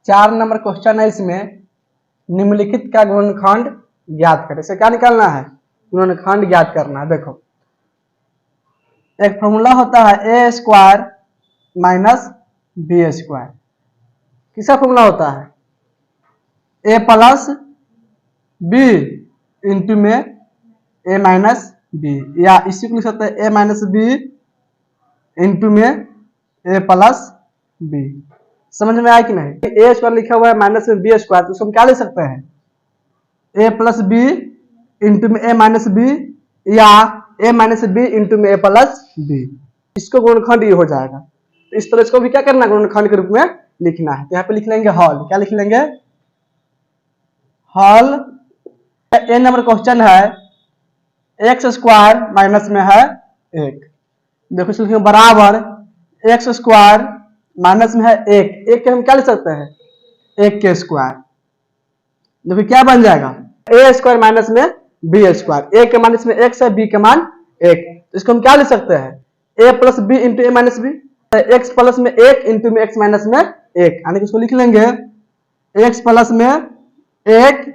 4 number question है। इसमें निम्नलिखित का गुणनखंड ज्ञात करें। इसे क्या निकालना है? गुणनखंड ज्ञात करना है। देखो एक फॉर्मूला होता है ए स्क्वायर माइनस बी स्क्वायर। किसका फॉर्मूला होता है? ए प्लस बी इंटू में ए माइनस बी, या इसी को लिख सकते हैं ए माइनस बी इंटू में ए प्लस बी। समझ में आया कि नहीं? ए स्क्वायर लिखा हुआ है माइनस में बी स्क्वायर, तो उसको हम क्या ले सकते हैं? ए प्लस बी इंटू में ए माइनस बी, या ए माइनस बी इंटू में ए प्लस बी। इसको गुणनखंड ये हो जाएगा। तो इस तरह इसको भी क्या करना है? गुणनखंड के रूप में लिखना है। तो यहाँ पे लिख लेंगे हॉल। क्या लिख लेंगे? हॉल। ए नंबर क्वेश्चन है एक्स स्क्वायर माइनस में है 1। देखो इसको लिखेंगे बराबर एक्स स्क्वायर माइनस में है 1। 1 के हम क्या लिख सकते हैं? 1 के स्क्वायर। देखो क्या बन जाएगा? ए स्क्वायर माइनस में बी स्क्वायर। ए के मान इसमें एक्स है, बी के मान 1। तो इसको हम क्या लिख सकते हैं? ए प्लस बी इंटू ए माइनस बी। एक्स प्लस में 1 इंटू में एक्स माइनस में 1, यानी कि इसको लिख लेंगे एक्स प्लस में 1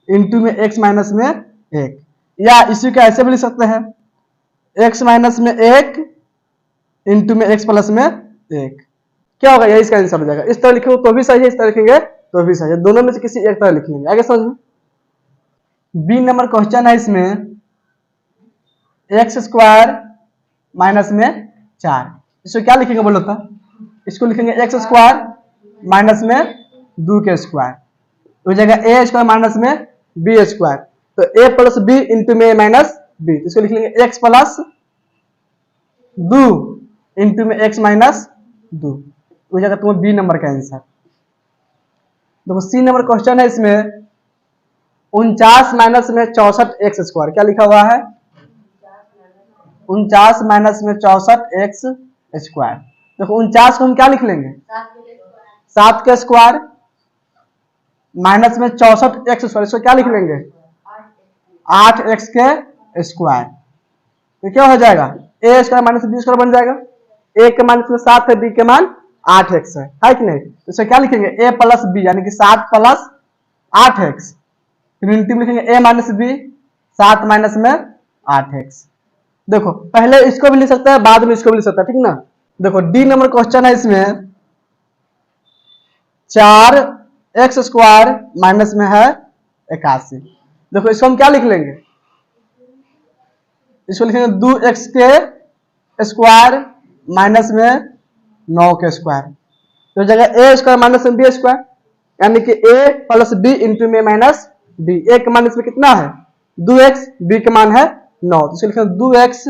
इंटू में एक्स माइनस में 1, या इसी को ऐसे भी लिख सकते हैं एक्स माइनस में 1 इंटू में एक्स प्लस में 1। क्या होगा? यही इसका आंसर हो जाएगा। इस तरह लिखेंगे तो भी सही है, इस तरह लिखेंगे तो भी सही है। दोनों में से किसी एक तरह लिख लेंगे। आगे समझ में। बी नंबर क्वेश्चन है। इसमें एक्स स्क्वायर माइनस में 4। इसको क्या लिखेंगे बोलो तो? इसको लिखेंगे एक्स स्क्वायर माइनस में 2 के स्क्वायर। तो हो जाएगा ए स्क्वायर माइनस में बी स्क्वायर। तो ए प्लस बी इंटू में ए माइनस बी। इसको लिख लेंगे एक्स प्लस 2 इंटू में एक्स माइनस 2। हो जाएगा तुम्हारा बी नंबर का आंसर। देखो सी नंबर क्वेश्चन है। इसमें 49 माइनस में 64 एक्स स्क्वायर। क्या लिखा हुआ है? 49 माइनस में 64 एक्स स्क्वायर। देखो 49 को हम क्या लिख लेंगे? 7 के स्क्वायर माइनस में 64 एक्स स्क्वायर। इसको क्या लिख लेंगे? 8 एक्स के स्क्वायर। तो क्या हो जाएगा? ए स्क्वायर माइनस बी स्क्वायर बन जाएगा। ए के मान इसमें 7 है, बी के मान 8 एक्स है कि नहीं? तो इसे क्या लिखेंगे? ए प्लस बी, यानी कि 7 प्लस 8 एक्स। फिर यूनिटी में लिखेंगे ए माइनस बी, 7 माइनस में 8 एक्स। देखो पहले इसको भी लिख सकता है, बाद में इसको भी लिख सकता है, ठीक ना? देखो डी नंबर क्वेश्चन है। इसमें 4 एक्स स्क्वायर माइनस में है 81। देखो इसको हम क्या लिख लेंगे? इसको लिखेंगे 2 एक्स के स्क्वायर माइनस में 9 के स्क्वायर। तो जगह ए स्क्वायर माइनस में बी स्क्वायर, यानी कि ए प्लस बी इंटू में माइनस बी। ए के मान इसमें कितना है? 2x, बी के मान है 9। तो इसको लिखेंगे 2x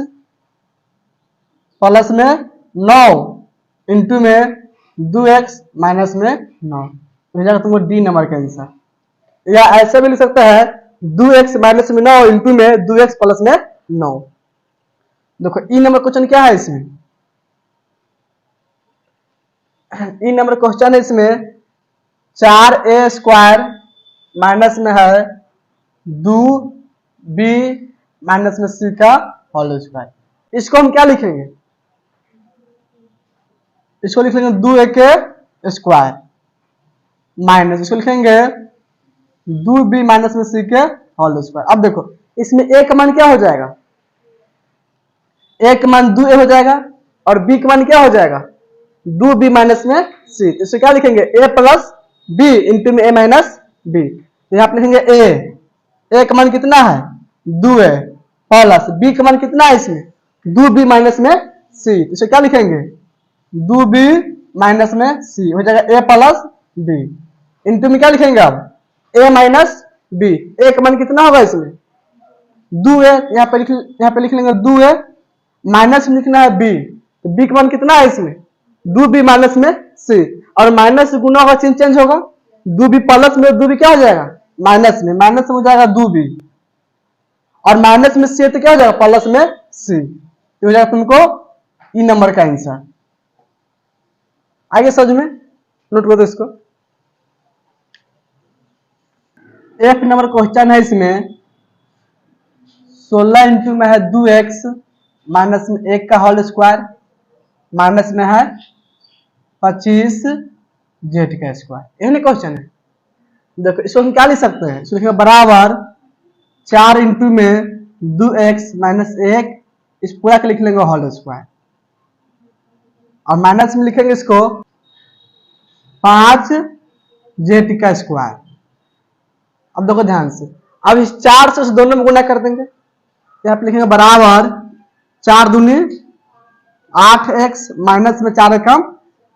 प्लस में 9 इंटू में 2x माइनस में 9। हो जाएगा तुमको डी नंबर का आंसर। या ऐसे भी लिख सकता है 2x माइनस में 9 इंटू में 2x प्लस में 9। देखो ई नंबर क्वेश्चन क्या है? इसमें ई नंबर क्वेश्चन है। इसमें 4a स्क्वायर माइनस में है 2b माइनस में c का होल स्क्वायर। इसको हम क्या लिखेंगे? इसको लिख लेंगे 2a के स्क्वायर माइनस, इसको लिखेंगे 2b माइनस में c के होल स्क्वायर। अब देखो इसमें a का मान क्या हो जाएगा? a का मान 2a हो जाएगा, और b का मान क्या हो जाएगा? 2b माइनस में c। तो इसे क्या लिखेंगे? a प्लस b इंटू में a माइनस b। तो यहाँ पे लिखेंगे a का मान कितना है? 2a प्लस b का मान कितना है? इसमें 2b माइनस में c। तो इसे क्या लिखेंगे? 2b माइनस में c। हो जाएगा a प्लस b इंटू में क्या लिखेंगे? अब a माइनस b। a का मान कितना होगा? इसमें 2a। यहाँ पे लिख लेंगे 2a, माइनस में लिखना है b। तो b का मान कितना है? इसमें 2b माइनस में c, और माइनस से गुना होगा, चिन्ह चेंज होगा। 2b प्लस में 2b क्या हो जाएगा? माइनस में, माइनस में हो जाएगा 2b, और माइनस में c तो क्या हो जाएगा? प्लस में c। तो हो जाएगा तुमको ई नंबर का आंसर। आगे समझ में, नोट करो इसको। एफ नंबर क्वेश्चन है। इसमें 16 इंटू में है 2x माइनस में 1 का होल स्क्वायर माइनस में है 25 जेड का स्क्वायर। यही क्वेश्चन है। देखो इसको हम क्या लिख सकते हैं, इसको लिखेंगे बराबर 4 इंटू में 2x माइनस 1, इस पूरा के लिख लेंगे होल स्क्वायर, और माइनस में लिखेंगे इसको 5 जेड का स्क्वायर। अब देखो ध्यान से, अब इस 4 से उस दोनों में गुणा कर देंगे, यहाँ पे लिखेंगे बराबर 4 दूनी 8x माइनस में 4 कम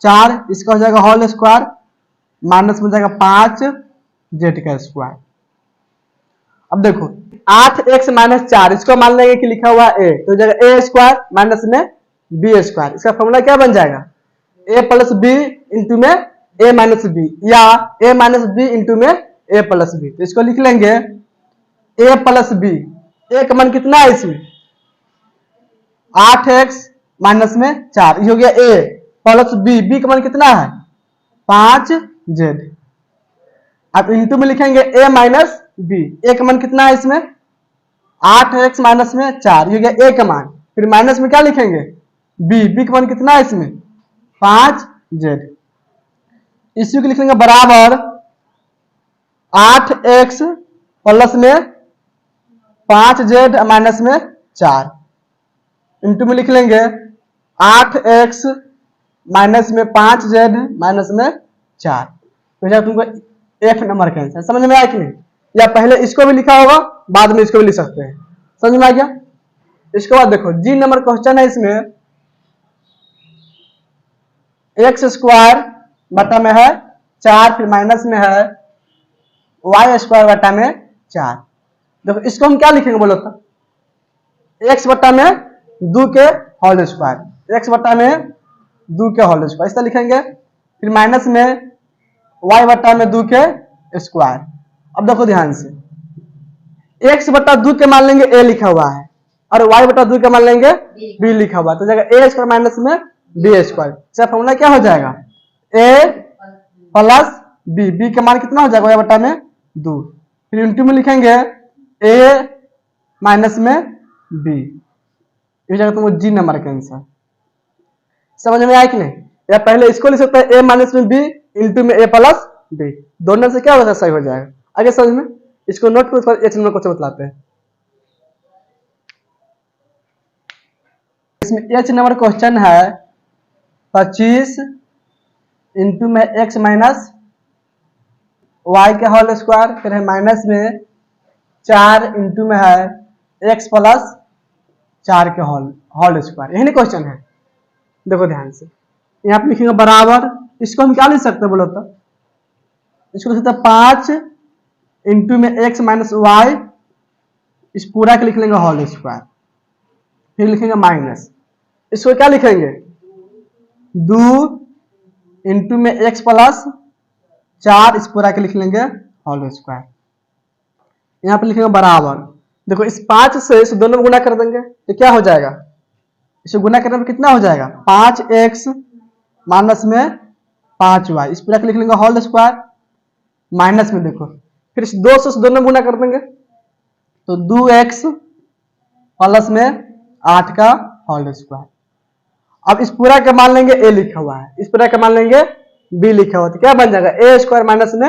4, इसका हो जाएगा होल स्क्वायर, माइनस में जाएगा 5 जेड का स्क्वायर। अब देखो 8x माइनस 4, इसको मान लेंगे कि लिखा हुआ है a, तो हो जाएगा a स्क्वायर माइनस में b स्क्वायर। इसका फॉर्मूला क्या बन जाएगा, a प्लस b इंटू में a माइनस b, या a माइनस b इंटू में a प्लस b। तो इसको लिख लेंगे a प्लस b, a का मान कितना है इसमें 8x माइनस में 4, ये हो गया a प्लस b, b का मान कितना है 5z। अब इंटू में लिखेंगे a माइनस b, a का मान कितना है इसमें 8x माइनस में 4, ये हो गया a का मान, फिर माइनस में क्या लिखेंगे b, b का मान कितना है इसमें 5z। इसी को लिख लेंगे बराबर 8x प्लस में 5z माइनस में 4, इंटू में लिख लेंगे 8x माइनस में 5z माइनस में 4। तो तुमको f नंबर का आंसर समझ में आया कि नहीं, या पहले इसको भी लिखा होगा बाद में इसको भी लिख सकते हैं, समझ में आ गया। इसके बाद देखो जी नंबर क्वेश्चन है, इसमें एक्स स्क्वायर बटा में है 4, फिर माइनस में है वाई स्क्वायर बटा में 4। देखो इसको हम क्या लिखेंगे बोलो तो, एक्स बटा में 2 के होल स्क्वायर, एक्स बटा में 2 के होल स्क्वायर, इस तरह लिखेंगे, फिर माइनस में वाई बटा में 2 के स्क्वायर। अब देखो ध्यान से, एक्स बटा 2 के मान लेंगे a लिखा हुआ है, और वाई बटा 2 के मान लेंगे b लिखा हुआ है, तो जाएगा a स्क्वायर माइनस में b स्क्वायर। इसका फॉर्मूला क्या हो जाएगा a प्लस b, b का मान कितना हो जाएगा y बटा में 2, फिर इंटू में लिखेंगे a माइनस में b, ये जाएगा तुमको जी नंबर का आंसर। समझ में आया कि नहीं, या पहले इसको लिख सकते हैं a माइनस में b इंटू में a प्लस b, दोनों से क्या होगा सही हो जाएगा। आगे समझ में, इसको नोट करो, एच नंबर क्वेश्चन बतलाते हैं। इसमें एच नंबर क्वेश्चन है 25 इंटू में x माइनस वाई के होल स्क्वायर, फिर है माइनस में 4 इंटू में है x प्लस 4 के होल स्क्वायर। यही क्वेश्चन है। देखो ध्यान से, यहाँ पे लिखेंगे बराबर, इसको हम क्या लिख सकते हैं बोलो तो, इसको लिख सकते हैं 5 इंटू में x माइनस वाई, इस पूरा के लिख लेंगे होल स्क्वायर, फिर लिखेंगे माइनस, इसको क्या लिखेंगे 2 इंटू में x प्लस 4, इस पूरा के लिख लेंगे होल स्क्वायर। यहाँ पे लिखेंगे बराबर, देखो इस 5 से इस दोनों में गुना कर देंगे तो क्या हो जाएगा, इसे गुना करने में कितना हो जाएगा 5x माइनस में 5y, इस पूरा के लिख लेंगे होल स्क्वायर, माइनस में देखो फिर इस 2 से दोनों गुना कर देंगे तो 2x प्लस में 8 का होल स्क्वायर। अब इस पूरा का मान लेंगे a लिखा हुआ है, इस पूरा का मान लेंगे b लिखा हुआ है, तो क्या बन जाएगा a स्क्वायर माइनस में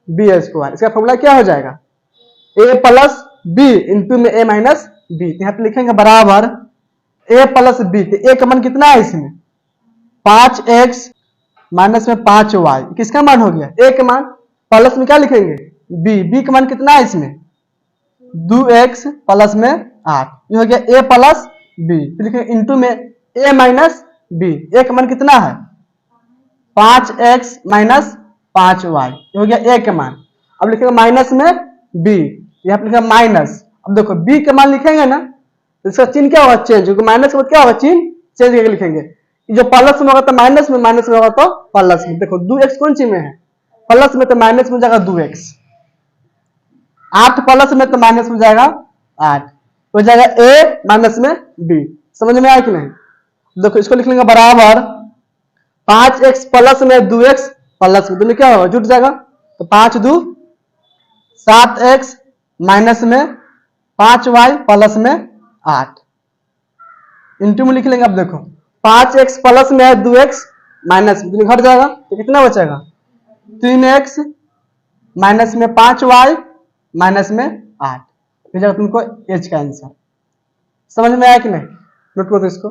b स्क्वायर। इसका फॉर्मूला क्या हो जाएगा a प्लस b इंटू में a माइनस b, यहाँ पे लिखेंगे बराबर a प्लस b, तो a का मान कितना है इसमें 5x माइनस में 5y, किसका मान हो गया a का मान, प्लस में क्या लिखेंगे b का मान कितना है इसमें 2x प्लस में 8, ये हो गया a प्लस b, फिर लिखेंगे इंटू में a माइनस b, a का मान कितना है 5x माइनस 5y, ये हो गया a का मान। अब लिखेंगे माइनस में b, यहाँ पे लिखेंगे माइनस, अब देखो b का मान लिखेंगे ना तो इसका चिन्ह क्या होगा चेंज, क्योंकि माइनस के बाद क्या होगा चिन्ह चेंज करके लिखेंगे, जो प्लस में होगा तो माइनस में, माइनस में होगा तो प्लस में। देखो 2x कौन सी में है प्लस में, तो माइनस में जाएगा 2x, 8 प्लस में तो माइनस में जाएगा 8, तो जाएगा a माइनस में b। समझ में आया कि नहीं, देखो इसको लिख लेंगे बराबर 5x प्लस में 2x प्लस में, दोनों क्या होगा जुट जाएगा, तो 5 2 7x माइनस में 5y प्लस में 8, इंटू में लिख लेंगे। अब देखो 5x प्लस में है 2x माइनस में, घट जाएगा तो कितना बचेगा 3x माइनस में 5y माइनस में 8, तुमको एच का आंसर। समझ में आया कि नहीं? नोट करो इसको।